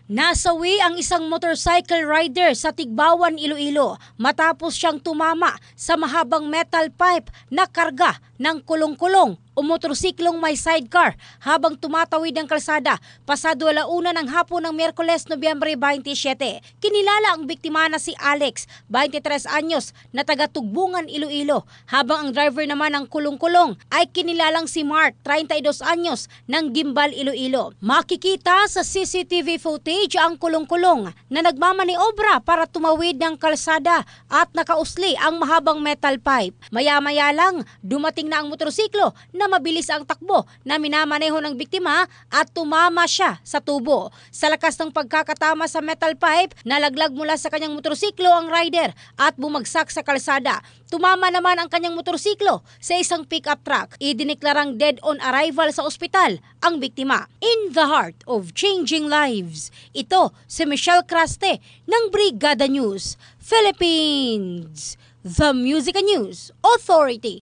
Nasawi ang isang motorcycle rider sa Tigbawan, Iloilo matapos siyang tumama sa mahabang metal pipe na karga ng kulong-kulong o motorsiklong may sidecar habang tumatawid ang kalsada pasado 1:00 ng hapon ng Miyerkules, Nobyembre 27. Kinilala ang biktima na si Alex, 23 anyos, na taga Tugbungan, Iloilo, habang ang driver naman ng kulong-kulong ay kinilalang si Mark, 32 anyos, ng Gimbal, Iloilo. Makikita sa CCTV footage ang kulong-kulong na nagmamaniobra para tumawid ng kalsada at nakausli ang mahabang metal pipe. Maya-maya lang, dumating na ang motorsiklo na mabilis ang takbo na minamaneho ng biktima at tumama siya sa tubo. Sa lakas ng pagkakatama sa metal pipe, nalaglag mula sa kanyang motorsiklo ang rider at bumagsak sa kalsada. Tumama naman ang kanyang motorsiklo sa isang pickup truck. Idineklarang dead on arrival sa ospital ang biktima. In the heart of changing lives, ito si Michelle Craste ng Brigada News Philippines, the Music News Authority.